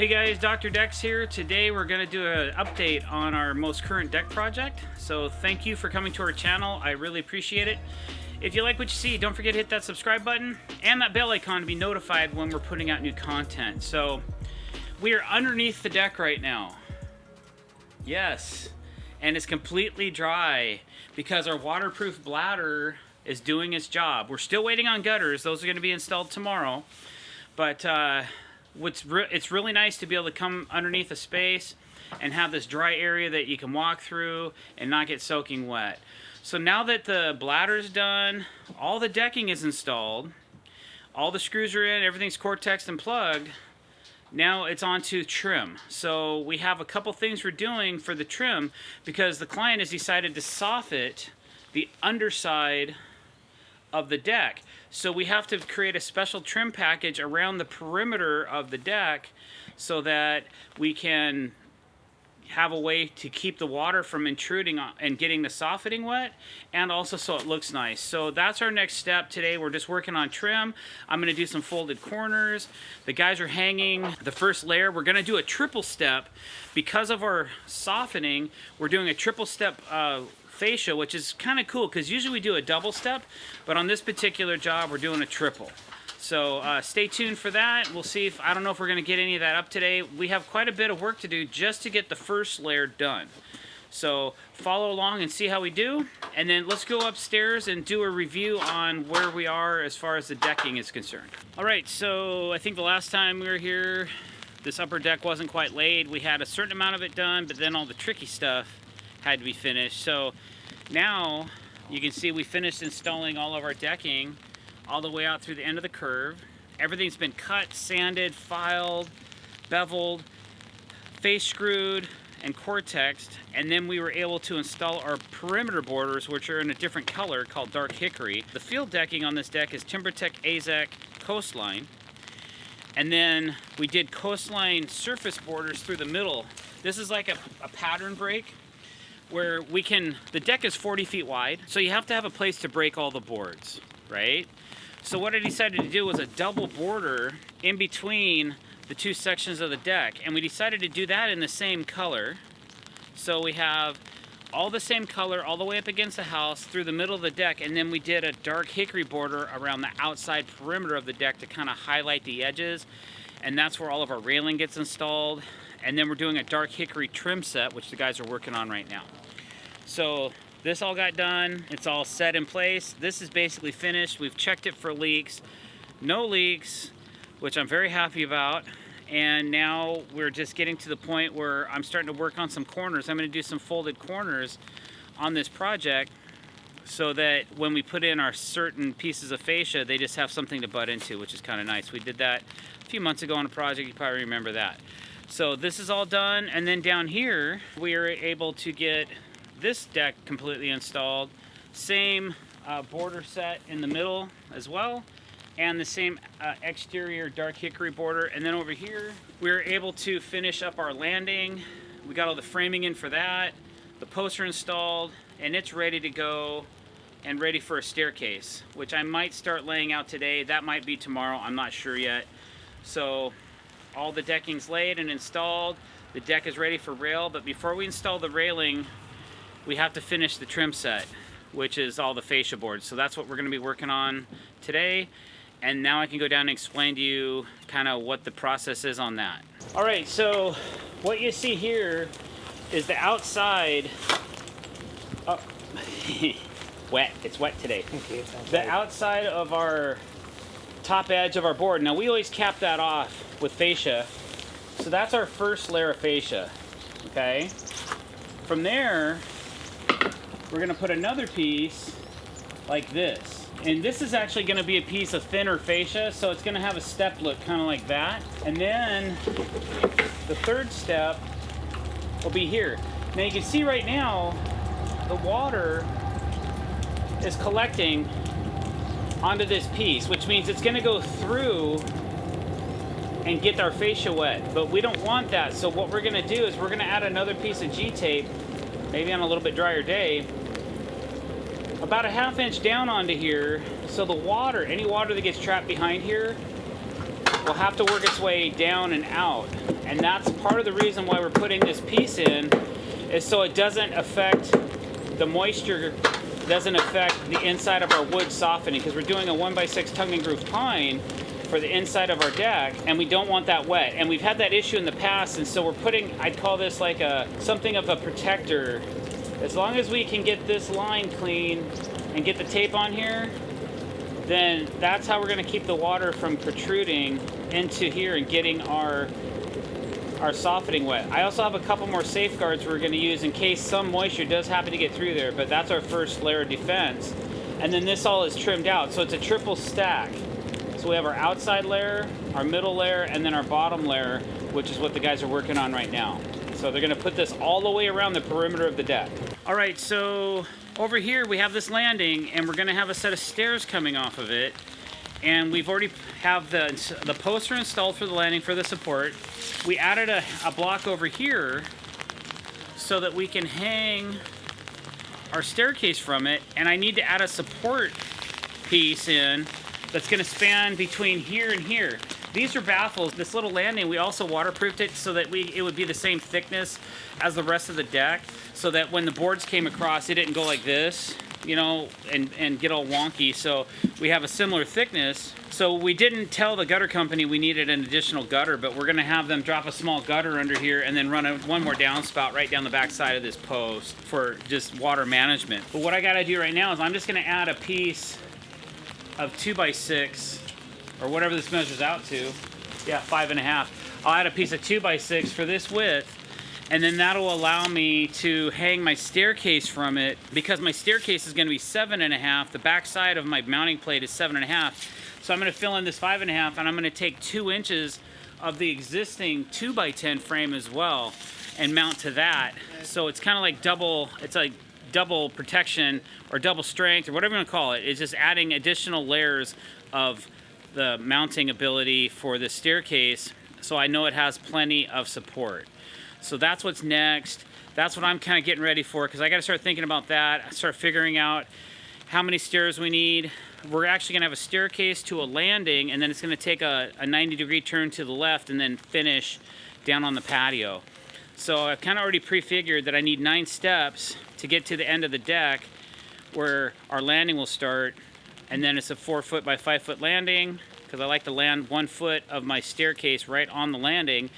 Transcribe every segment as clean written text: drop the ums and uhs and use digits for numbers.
Hey guys, drdecks here. Today we're going to do an update on our most current deck project. So thank you for coming to our channel. I really appreciate it. If you like what you see, don't forget to hit that subscribe button and that bell icon to be notified when we're putting out new content. So we are underneath the deck right now. Yes, and it's completely dry because our waterproof bladder is doing its job. We're still waiting on gutters. Those are going to be installed tomorrow. But it's really nice to be able to come underneath a space and have this dry area that you can walk through and not get soaking wet. So now that the bladder's done, all the decking is installed, all the screws are in, everything's Cortex and plugged, now it's on to trim. So we have a couple things we're doing for the trim because the client has decided to soffit the underside of the deck. So we have to create a special trim package around the perimeter of the deck so that we can have a way to keep the water from intruding and getting the soffitting wet, and also so it looks nice. So that's our next step today. We're just working on trim. I'm going to do some folded corners. The guys are hanging the first layer. We're going to do a triple step because of our softening. We're doing a triple step fascia, which is kind of cool because usually we do a double step, but on this particular job we're doing a triple. So stay tuned for that. We'll see if, I don't know if we're going to get any of that up today. We have quite a bit of work to do just to get the first layer done. So follow along and see how we do, and then let's go upstairs and do a review on where we are as far as the decking is concerned. Alright, so I think the last time we were here, this upper deck wasn't quite laid. We had a certain amount of it done, but then all the tricky stuff had to be finished. So now you can see we finished installing all of our decking all the way out through the end of the curve. Everything's been cut, sanded, filed, beveled, face screwed, and Cortexed, and then we were able to install our perimeter borders, which are in a different color called dark hickory. The field decking on this deck is TimberTech AZEK Coastline, and then we did Coastline surface borders through the middle. This is like a pattern break where we can, the deck is 40 feet wide, so you have to have a place to break all the boards, right? So what I decided to do was a double border in between the two sections of the deck, and we decided to do that in the same color. So we have all the same color all the way up against the house through the middle of the deck, and then we did a dark hickory border around the outside perimeter of the deck to kind of highlight the edges, and that's where all of our railing gets installed. And then we're doing a dark hickory trim set, which the guys are working on right now. So this all got done. It's all set in place. This is basically finished. We've checked it for leaks. No leaks, which I'm very happy about. And now we're just getting to the point where I'm starting to work on some corners. I'm going to do some folded corners on this project so that when we put in our certain pieces of fascia, they just have something to butt into, which is kind of nice. We did that a few months ago on a project. You probably remember that. So this is all done, and then down here we are able to get this deck completely installed. Same border set in the middle as well, and the same exterior dark hickory border. And then over here we were able to finish up our landing. We got all the framing in for that. The posts are installed, and it's ready to go and ready for a staircase, which I might start laying out today. That might be tomorrow, I'm not sure yet. So all the decking's laid and installed. The deck is ready for rail, but before we install the railing, we have to finish the trim set, which is all the fascia boards. So that's what we're going to be working on today. And now I can go down and explain to you kind of what the process is on that. All right, so what you see here is the outside. Oh, wet. It's wet today. Okay, the outside of our top edge of our board. Now we always cap that off with fascia. So that's our first layer of fascia, okay? From there, we're gonna put another piece like this. And this is actually gonna be a piece of thinner fascia, so it's gonna have a step look kind of like that. And then the third step will be here. Now you can see right now, the water is collecting onto this piece, which means it's going to go through and get our fascia wet, but we don't want that. So what we're going to do is we're going to add another piece of G-tape, maybe on a little bit drier day, about a ½ inch down onto here, so the water, any water that gets trapped behind here, will have to work its way down and out. And that's part of the reason why we're putting this piece in, is so it doesn't affect the moisture, doesn't affect the inside of our wood softening, because we're doing a 1x6 tongue and groove pine for the inside of our deck, and we don't want that wet. And we've had that issue in the past, and so we're putting, I'd call this like something of a protector. As long as we can get this line clean and get the tape on here, then that's how we're going to keep the water from protruding into here and getting our softening wet. I also have a couple more safeguards we're going to use in case some moisture does happen to get through there, but that's our first layer of defense. And then this all is trimmed out, so it's a triple stack. So we have our outside layer, our middle layer, and then our bottom layer, which is what the guys are working on right now. So they're going to put this all the way around the perimeter of the deck. All right, so over here we have this landing, and we're going to have a set of stairs coming off of it. And we've already have the poster installed for the landing for the support. We added a block over here so that we can hang our staircase from it, and I need to add a support piece in that's going to span between here and here. These are baffles. This little landing, we also waterproofed it so that it would be the same thickness as the rest of the deck, so that when the boards came across, it didn't go like this, you know, and get all wonky. So we have a similar thickness. So we didn't tell the gutter company we needed an additional gutter, but we're gonna have them drop a small gutter under here and then run one more downspout right down the back side of this post for just water management. But what I gotta do right now is I'm just gonna add a piece of 2x6, or whatever this measures out to. Yeah, 5.5. I'll add a piece of 2x6 for this width, and then that'll allow me to hang my staircase from it, because my staircase is gonna be 7.5. The back side of my mounting plate is 7.5. So I'm gonna fill in this 5.5, and I'm gonna take 2 inches of the existing 2x10 frame as well and mount to that. So it's kind of like double protection or double strength or whatever you want to call it. It's just adding additional layers of the mounting ability for the staircase, so I know it has plenty of support. So that's what's next. That's what I'm kind of getting ready for, because I got to start thinking about that, start figuring out how many stairs we need. We're actually going to have a staircase to a landing, and then it's going to take a 90-degree turn to the left and then finish down on the patio. So I've kind of already prefigured that I need 9 steps to get to the end of the deck where our landing will start, and then it's a 4-foot by 5-foot landing, because I like to land 1 foot of my staircase right on the landing,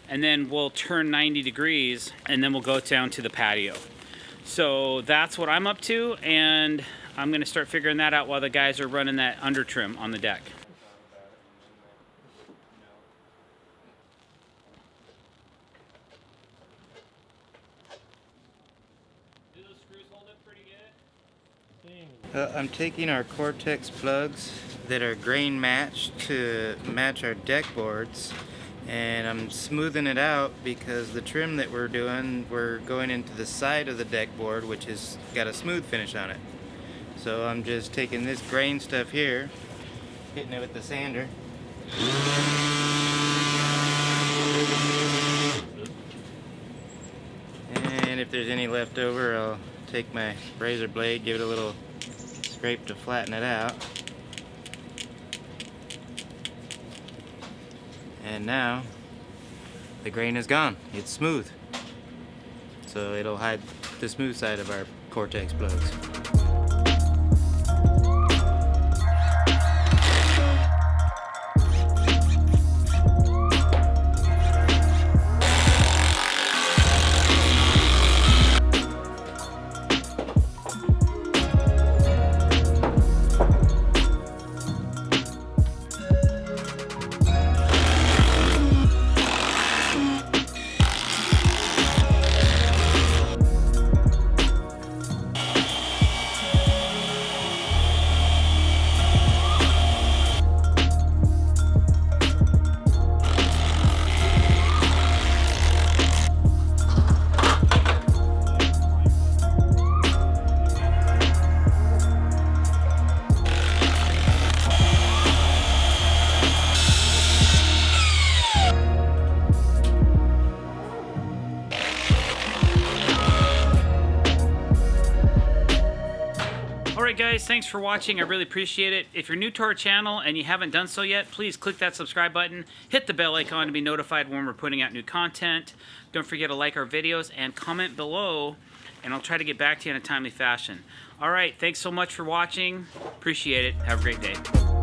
and then we'll turn 90 degrees, and then we'll go down to the patio. So that's what I'm up to, and I'm going to start figuring that out while the guys are running that under trim on the deck. Do those screws hold up pretty good? I'm taking our Cortex plugs that are grain matched to match our deck boards, and I'm smoothing it out because the trim that we're doing, we're going into the side of the deck board, which has got a smooth finish on it. So I'm just taking this grain stuff here, hitting it with the sander. And if there's any left over, I'll take my razor blade, give it a little scrape to flatten it out. And now the grain is gone. It's smooth. So it'll hide the smooth side of our Cortex plugs. Alright guys, thanks for watching. I really appreciate it. If you're new to our channel and you haven't done so yet, please click that subscribe button, hit the bell icon to be notified when we're putting out new content. Don't forget to like our videos and comment below, and I'll try to get back to you in a timely fashion. Alright, thanks so much for watching. Appreciate it. Have a great day.